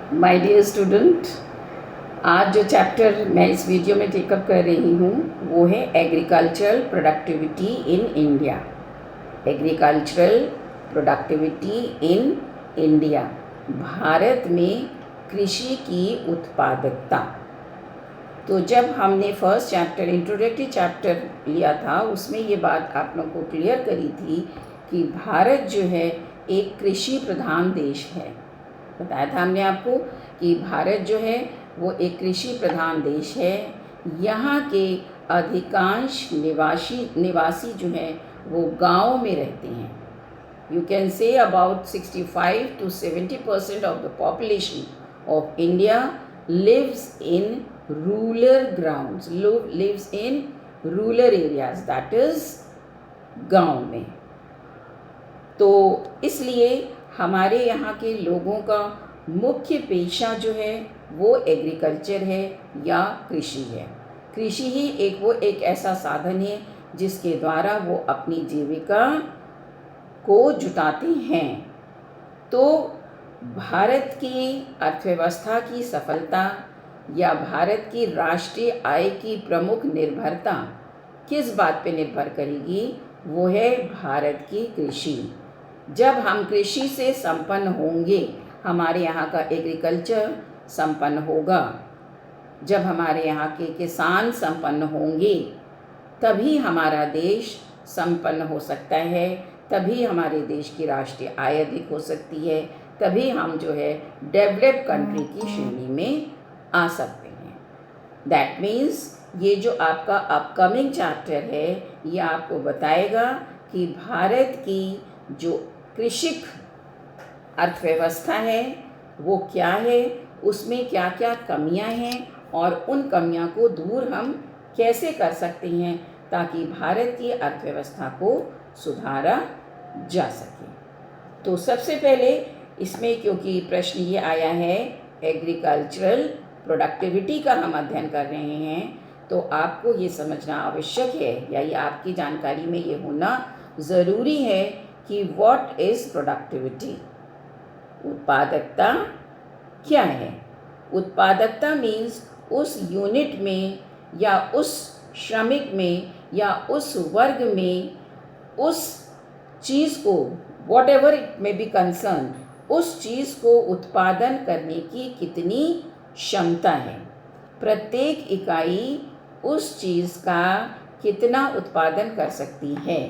My dear student, आज जो chapter मैं इस वीडियो में टेकअप कर रही हूँ वो है agricultural productivity in India. Agricultural productivity in India, Bharat में कृषि की उत्पादकता। तो जब हमने फर्स्ट चैप्टर इंट्रोडक्टरी चैप्टर लिया था उसमें ये बात आप लोगों को क्लियर करी थी कि भारत जो है एक कृषि प्रधान देश है। बताया था हमने आपको कि भारत जो है वो एक कृषि प्रधान देश है। यहाँ के अधिकांश निवासी जो हैं वो गांव में रहते हैं। You can say about 65 to 70% of the population of India lives in rural grounds, lives in rural areas, that is गांव में। तो इसलिए हमारे यहाँ के लोगों का मुख्य पेशा जो है वो एग्रीकल्चर है या कृषि है। कृषि ही एक ऐसा साधन है जिसके द्वारा वो अपनी जीविका को जुटाते हैं। तो भारत की अर्थव्यवस्था की सफलता या भारत की राष्ट्रीय आय की प्रमुख निर्भरता किस बात पे निर्भर करेगी? वो है भारत की कृषि। जब हम कृषि से संपन्न होंगे, हमारे यहाँ का एग्रीकल्चर संपन्न होगा, जब हमारे यहाँ के किसान संपन्न होंगे तभी हमारा देश संपन्न हो सकता है, तभी हमारे देश की राष्ट्रीय आय अधिक हो सकती है, तभी हम जो है डेवलप्ड कंट्री की श्रेणी में आ सकते हैं। दैट मीन्स ये जो आपका अपकमिंग चैप्टर है ये आपको बताएगा कि भारत की जो कृषिक अर्थव्यवस्था है वो क्या है, उसमें क्या क्या कमियां हैं और उन कमियां को दूर हम कैसे कर सकते हैं ताकि भारत की अर्थव्यवस्था को सुधारा जा सके। तो सबसे पहले इसमें क्योंकि प्रश्न ये आया है एग्रीकल्चरल प्रोडक्टिविटी का हम अध्ययन कर रहे हैं, तो आपको ये समझना आवश्यक है या ये आपकी जानकारी में ये होना ज़रूरी है कि व्हाट इज़ प्रोडक्टिविटी। उत्पादकता क्या है? उत्पादकता मीन्स उस यूनिट में या उस श्रमिक में या उस वर्ग में उस चीज़ को, what ever it may be concern, उस चीज़ को उत्पादन करने की कितनी क्षमता है। प्रत्येक इकाई उस चीज़ का कितना उत्पादन कर सकती है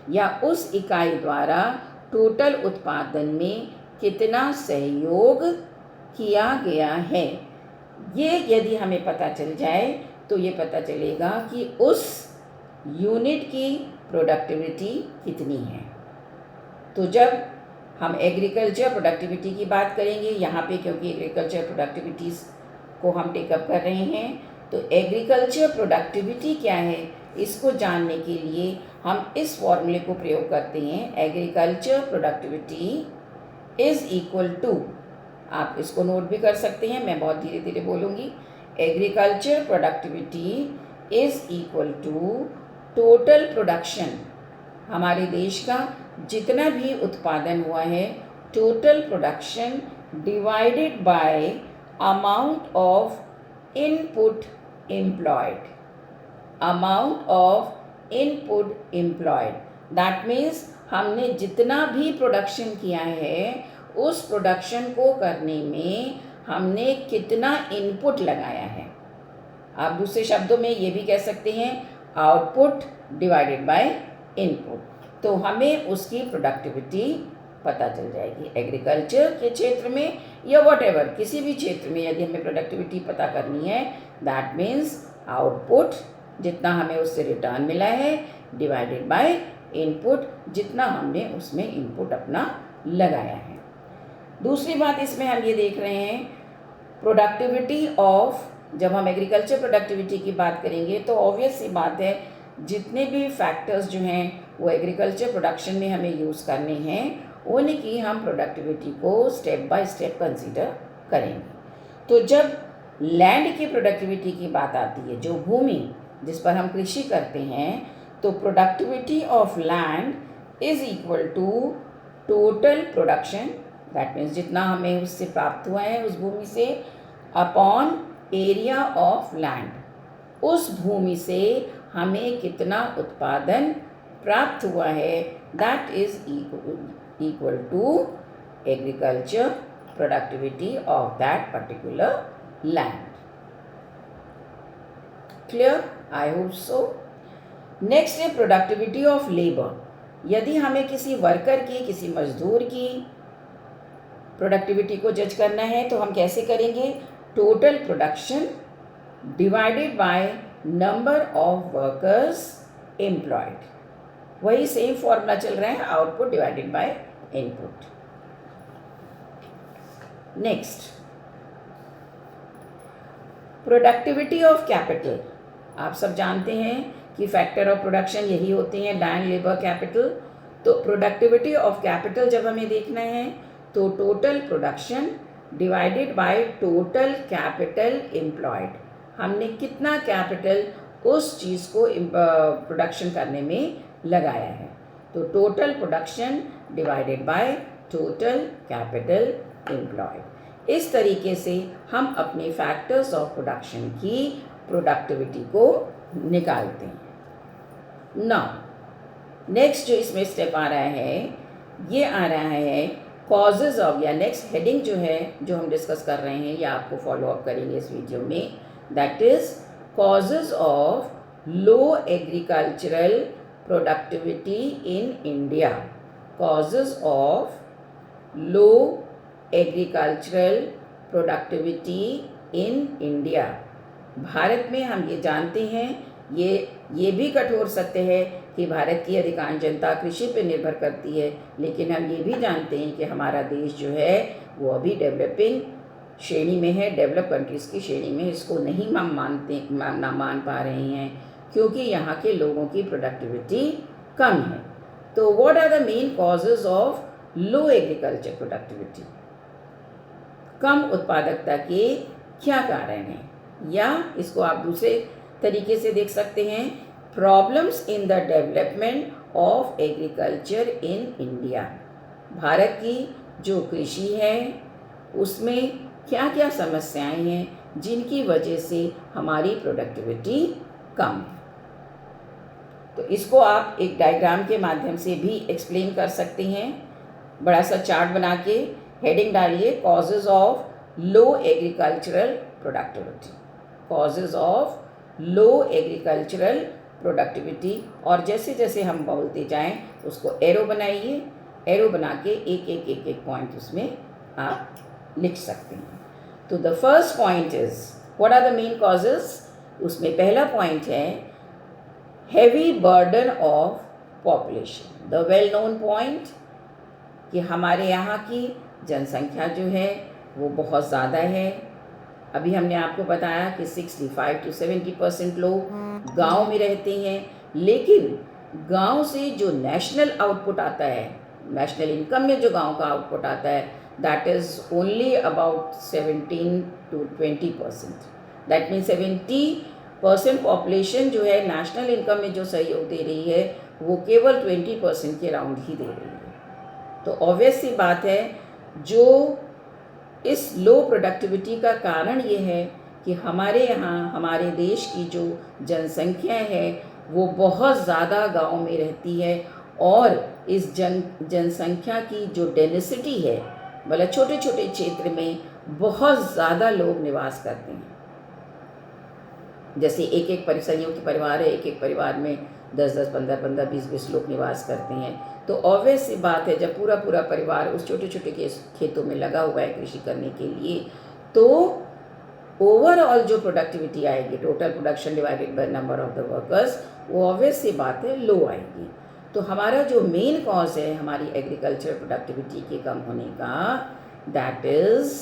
या उस इकाई द्वारा टोटल उत्पादन में कितना सहयोग किया गया है। ये यदि हमें पता चल जाए तो ये पता चलेगा कि उस यूनिट की प्रोडक्टिविटी कितनी है। तो जब हम एग्रीकल्चर प्रोडक्टिविटी की बात करेंगे यहाँ पे, क्योंकि एग्रीकल्चर प्रोडक्टिविटीज़ को हम टेकअप कर रहे हैं, तो एग्रीकल्चर प्रोडक्टिविटी क्या है इसको जानने के लिए हम इस फॉर्मूले को प्रयोग करते हैं। Agriculture productivity is equal to, आप इसको नोट भी कर सकते हैं, मैं बहुत धीरे धीरे बोलूँगी। Agriculture productivity is equal to total production, हमारे देश का जितना भी उत्पादन हुआ है, total production divided by amount of input employed, amount of input employed. That means हमने जितना भी प्रोडक्शन किया है उस प्रोडक्शन को करने में हमने कितना इनपुट लगाया है। आप दूसरे शब्दों में ये भी कह सकते हैं आउटपुट डिवाइडेड बाय इनपुट, तो हमें उसकी प्रोडक्टिविटी पता चल जाएगी। एग्रीकल्चर के क्षेत्र में या व्हाटएवर किसी भी क्षेत्र में यदि हमें प्रोडक्टिविटी पता करनी है, दैट मीन्स आउटपुट जितना हमें उससे रिटर्न मिला है डिवाइडेड बाय इनपुट, जितना हमने उसमें इनपुट अपना लगाया है। दूसरी बात इसमें हम ये देख रहे हैं प्रोडक्टिविटी ऑफ, जब हम एग्रीकल्चर प्रोडक्टिविटी की बात करेंगे तो ऑब्वियस सी बात है जितने भी फैक्टर्स जो हैं वो एग्रीकल्चर प्रोडक्शन में हमें यूज़ करने हैं उनकी हम प्रोडक्टिविटी को स्टेप बाय स्टेप कंसीडर करेंगे। तो जब लैंड की प्रोडक्टिविटी की बात आती है, जो भूमि जिस पर हम कृषि करते हैं, तो productivity of land is equal to total production that means जितना हमें उससे प्राप्त हुआ है उस भूमि से, अपॉन एरिया ऑफ लैंड, उस भूमि से हमें कितना उत्पादन प्राप्त हुआ है, that is equal to agriculture productivity of that particular land. Clear? I hope so. Next है प्रोडक्टिविटी ऑफ लेबर। यदि हमें किसी वर्कर की, किसी मजदूर की प्रोडक्टिविटी को जज करना है तो हम कैसे करेंगे? Total production divided by number of workers employed. वही सेम फॉर्मूला चल रहा है, output divided by input. Next, productivity of capital. आप सब जानते हैं कि फैक्टर ऑफ प्रोडक्शन यही होते हैं, लैंड, लेबर, कैपिटल। तो प्रोडक्टिविटी ऑफ कैपिटल जब हमें देखना है तो total production divided by total capital employed. हमने कितना कैपिटल उस चीज़ को प्रोडक्शन करने में लगाया है, तो total production divided by total capital employed. इस तरीके से हम अपने फैक्टर्स ऑफ प्रोडक्शन की प्रोडक्टिविटी को निकालते हैं। नाउ नेक्स्ट जो इसमें स्टेप आ रहा है, ये आ रहा है कॉजेज़ ऑफ, या नेक्स्ट हेडिंग जो है जो हम डिस्कस कर रहे हैं या आपको फॉलो अप करेंगे इस वीडियो में, that is causes of low agricultural productivity in India. Causes of low agricultural productivity in India. Bharat में हम ये जानते हैं, ये भी कठोर सत्य है कि भारत की अधिकांश जनता कृषि पर निर्भर करती है, लेकिन हम ये भी जानते हैं कि हमारा देश जो है वो अभी डेवलपिंग श्रेणी में है, डेवलप कंट्रीज़ की श्रेणी में। इसको नहीं हम मान पा रहे हैं क्योंकि यहाँ के लोगों की प्रोडक्टिविटी कम है। तो what are the main causes of low agriculture productivity? कम उत्पादकता के क्या कारण हैं, या इसको आप दूसरे तरीके से देख सकते हैं, problems in the development of agriculture in India. Bharat की जो कृषि है उसमें क्या क्या समस्याएं हैं जिनकी वजह से हमारी प्रोडक्टिविटी कम है। तो इसको आप एक डायग्राम के माध्यम से भी एक्सप्लेन कर सकते हैं। बड़ा सा चार्ट बना के हेडिंग डालिए, causes of low agricultural productivity, causes of low agricultural productivity. और जैसे जैसे हम बोलते जाएं उसको एरो बनाइए, एरो बना के एक पॉइंट उसमें आप लिख सकते हैं। तो the first point is what are the main causes. उसमें पहला पॉइंट है heavy burden of population. The well known point कि हमारे यहाँ की जनसंख्या जो है वो बहुत ज़्यादा है। अभी हमने आपको बताया कि 65 to 70% लोग गांव में रहते हैं, लेकिन गांव से जो नेशनल आउटपुट आता है, नेशनल इनकम में जो गांव का आउटपुट आता है, that is only about 17 to 20%। That means 70% population जो है नेशनल इनकम में जो सहयोग दे रही है वो केवल 20% के राउंड ही दे रही है। तो ऑब्वियस सी बात है, जो इस लो प्रोडक्टिविटी का कारण ये है कि हमारे यहाँ, हमारे देश की जो जनसंख्या है वो बहुत ज़्यादा गांव में रहती है, और इस जनसंख्या की जो डेंसिटी है, मतलब छोटे छोटे क्षेत्र में बहुत ज़्यादा लोग निवास करते हैं। जैसे एक संयुक्त परिवार है, एक परिवार में 10-10, 15-15, 20-20 लोग निवास करते हैं। तो ऑब्वियस सी बात है, जब पूरा पूरा परिवार उस छोटे छोटे खेतों में लगा हुआ है कृषि करने के लिए, तो ओवरऑल जो प्रोडक्टिविटी आएगी, total production divided by number of the workers, वो ऑब्वियस सी बात है लो आएगी। तो हमारा जो मेन कॉज है हमारी एग्रीकल्चर प्रोडक्टिविटी के कम होने का, दैट इज़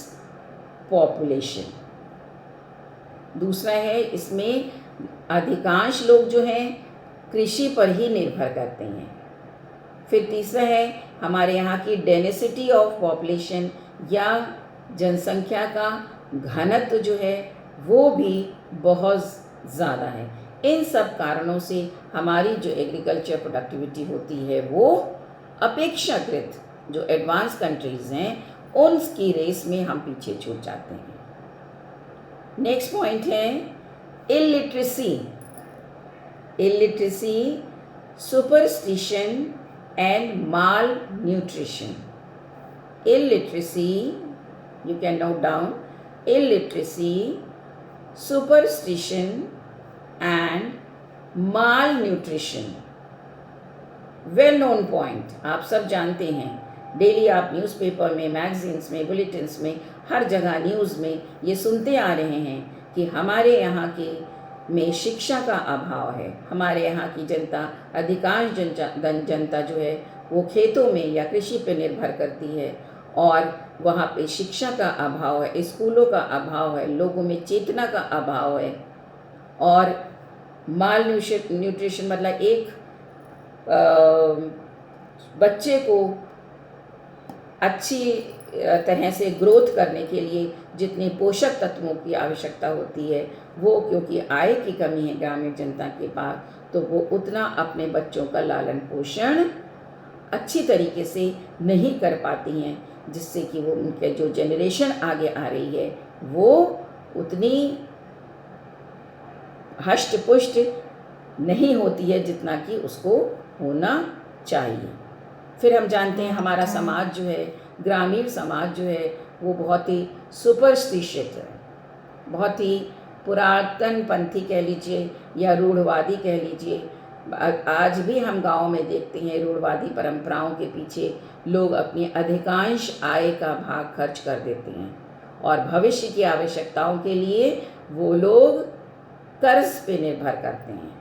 पॉपुलेशन। दूसरा है, इसमें अधिकांश लोग जो हैं कृषि पर ही निर्भर करते हैं। फिर तीसरा है, हमारे यहाँ की डेंसिटी ऑफ पॉपुलेशन या जनसंख्या का घनत्व जो है वो भी बहुत ज़्यादा है। इन सब कारणों से हमारी जो एग्रीकल्चर प्रोडक्टिविटी होती है वो अपेक्षाकृत जो एडवांस कंट्रीज़ हैं उनकी रेस में हम पीछे छूट जाते हैं। नेक्स्ट पॉइंट है illiteracy. Illiteracy, superstition and mall nutrition. Illiteracy, you can note down, illiteracy, superstition and malnutrition। Well known point, आप सब जानते हैं। डेली आप न्यूज़पेपर में, मैगजीन्स में, बुलेटिन्स में, हर जगह न्यूज़ में ये सुनते आ रहे हैं कि हमारे यहाँ की में शिक्षा का अभाव है। हमारे यहाँ की जनता, अधिकांश जनता जो है वो खेतों में या कृषि पर निर्भर करती है और वहाँ पे शिक्षा का अभाव है, स्कूलों का अभाव है, लोगों में चेतना का अभाव है। और माल न्यूट्रिशन मतलब एक बच्चे को अच्छी तरह से ग्रोथ करने के लिए जितने पोषक तत्वों की आवश्यकता होती है, वो क्योंकि आय की कमी है ग्रामीण जनता के पास, तो वो उतना अपने बच्चों का लालन पोषण अच्छी तरीके से नहीं कर पाती हैं, जिससे कि वो उनके जो जनरेशन आगे आ रही है वो उतनी हष्ट पुष्ट नहीं होती है जितना कि उसको होना चाहिए। फिर हम जानते हैं हमारा समाज जो है, ग्रामीण समाज जो है, वो बहुत ही सुपरस्टिशियस है, बहुत ही पुरातनपंथी कह लीजिए या रूढ़वादी कह लीजिए। आज भी हम गाँव में देखते हैं रूढ़वादी परंपराओं के पीछे लोग अपनी अधिकांश आय का भाग खर्च कर देते हैं और भविष्य की आवश्यकताओं के लिए वो लोग कर्ज पे निर्भर करते हैं।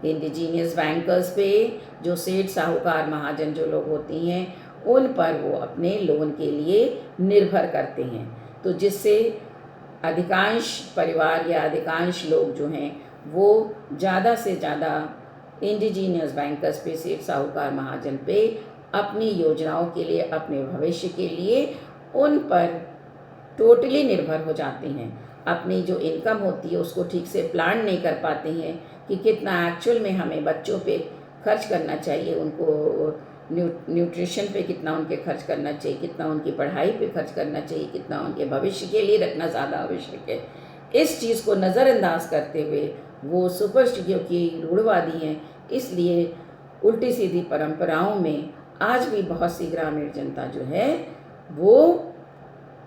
इंडिजीनियस बैंकर्स पे, जो सेठ साहूकार महाजन जो लोग होती हैं, उन पर वो अपने लोन के लिए निर्भर करते हैं। तो जिससे अधिकांश परिवार या अधिकांश लोग जो हैं वो ज़्यादा से ज़्यादा इंडिजीनियस बैंकर्स पे, सेठ साहूकार महाजन पे अपनी योजनाओं के लिए, अपने भविष्य के लिए उन पर टोटली निर्भर हो जाते हैं। अपनी जो इनकम होती है उसको ठीक से प्लान नहीं कर पाते हैं कि कितना एक्चुअल में हमें बच्चों पे खर्च करना चाहिए, उनको न्यूट्रिशन पे कितना उनके खर्च करना चाहिए, कितना उनकी पढ़ाई पे खर्च करना चाहिए, कितना उनके भविष्य के लिए रखना ज़्यादा आवश्यक है। इस चीज़ को नज़रअंदाज करते हुए वो सुपरस्टिशियस की रूढ़वादी हैं, इसलिए उल्टी सीधी परंपराओं में आज भी बहुत सी ग्रामीण जनता जो है वो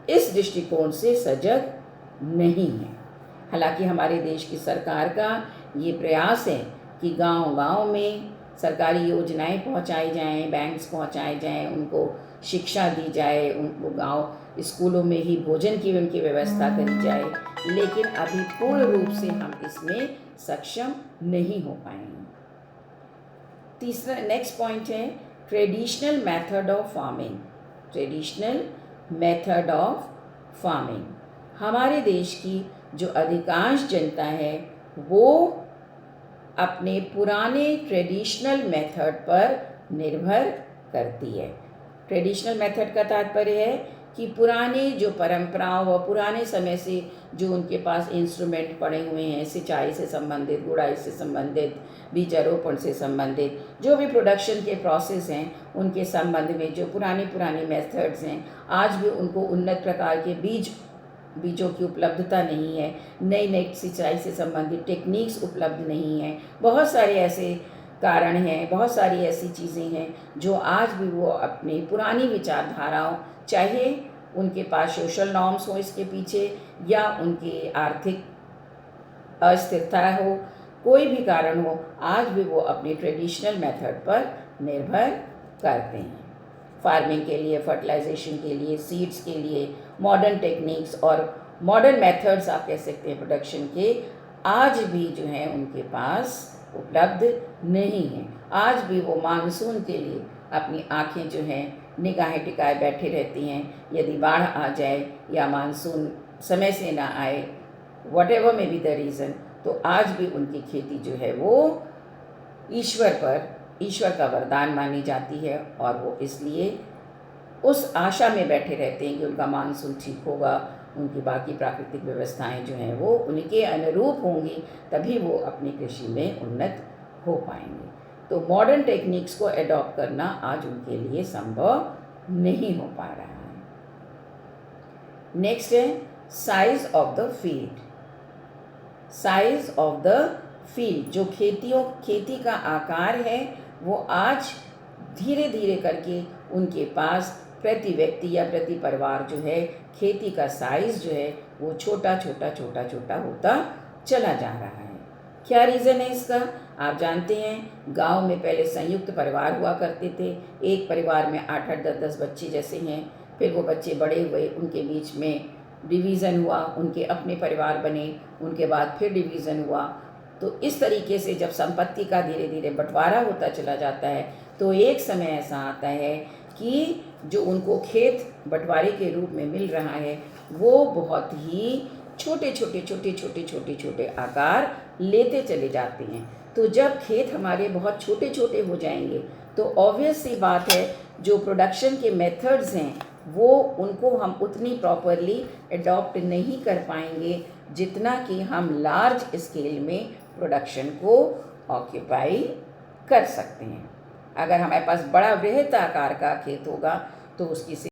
इस दृष्टिकोण से सजग नहीं है। हालांकि हमारे देश की सरकार का ये प्रयास है कि गांव-गांव में सरकारी योजनाएं पहुंचाई जाएं, बैंक्स पहुंचाए जाएं, उनको शिक्षा दी जाए, उनको गांव स्कूलों में ही भोजन की उनकी व्यवस्था करी जाए, लेकिन अभी पूर्ण रूप से हम इसमें सक्षम नहीं हो पाए हैं। तीसरा नेक्स्ट पॉइंट है traditional method of farming. Traditional method of farming, हमारे देश की जो अधिकांश जनता है वो अपने पुराने ट्रेडिशनल मेथड पर निर्भर करती है। ट्रेडिशनल मेथड का तात्पर्य है कि पुराने जो परंपराओं व पुराने समय से जो उनके पास इंस्ट्रूमेंट पड़े हुए हैं, सिंचाई से संबंधित, गुड़ाई से संबंधित, बीजारोपण से संबंधित, जो भी प्रोडक्शन के प्रोसेस हैं उनके संबंध में जो पुराने मेथड्स हैं, आज भी उनको उन्नत प्रकार के बीजों की उपलब्धता नहीं है, नई सिंचाई से संबंधित टेक्निक्स उपलब्ध नहीं है। बहुत सारे ऐसे कारण हैं, बहुत सारी ऐसी चीज़ें हैं जो आज भी वो अपनी पुरानी विचारधाराओं, चाहे उनके पास सोशल नॉर्म्स हो इसके पीछे या उनकी आर्थिक अस्थिरता हो, कोई भी कारण हो, आज भी वो अपनी ट्रेडिशनल मेथड पर निर्भर करते हैं। फार्मिंग के लिए, फर्टिलाइजेशन के लिए, सीड्स के लिए मॉडर्न टेक्निक्स और मॉडर्न मेथड्स आप कह सकते हैं प्रोडक्शन के, आज भी जो है उनके पास उपलब्ध नहीं है। आज भी वो मानसून के लिए अपनी आंखें जो हैं निगाहें टिकाए बैठे रहती हैं। यदि बाढ़ आ जाए या मानसून समय से ना आए, whatever may be the reason, तो आज भी उनकी खेती जो है वो ईश्वर का वरदान मानी जाती है और वो इसलिए उस आशा में बैठे रहते हैं कि उनका मानसून ठीक होगा, उनकी बाकी प्राकृतिक व्यवस्थाएं जो हैं वो उनके अनुरूप होंगी, तभी वो अपनी कृषि में उन्नत हो पाएंगे। तो मॉडर्न टेक्निक्स को एडॉप्ट करना आज उनके लिए संभव नहीं हो पा रहा है। नेक्स्ट है size of the field. Size of the field, जो खेती का आकार है वो आज धीरे धीरे करके उनके पास प्रति व्यक्ति या प्रति परिवार जो है खेती का साइज जो है वो छोटा छोटा होता चला जा रहा है। क्या रीज़न है इसका? आप जानते हैं गांव में पहले संयुक्त परिवार हुआ करते थे। एक परिवार में 8-8 10-10 बच्चे जैसे हैं, फिर वो बच्चे बड़े हुए, उनके बीच में डिवीज़न हुआ, उनके अपने परिवार बने, उनके बाद फिर डिवीज़न हुआ। तो इस तरीके से जब संपत्ति का धीरे धीरे बंटवारा होता चला जाता है तो एक समय ऐसा आता है कि जो उनको खेत बंटवारे के रूप में मिल रहा है वो बहुत ही छोटे आकार लेते चले जाते हैं। तो जब खेत हमारे बहुत छोटे छोटे हो जाएंगे तो ऑब्वियस सी बात है जो प्रोडक्शन के मेथड्स हैं वो उनको हम उतनी प्रॉपरली अडॉप्ट नहीं कर पाएंगे जितना कि हम लार्ज स्केल में प्रोडक्शन को ऑक्यूपाई कर सकते हैं। अगर हमारे पास बड़ा बृहत आकार का खेत होगा तो उसकी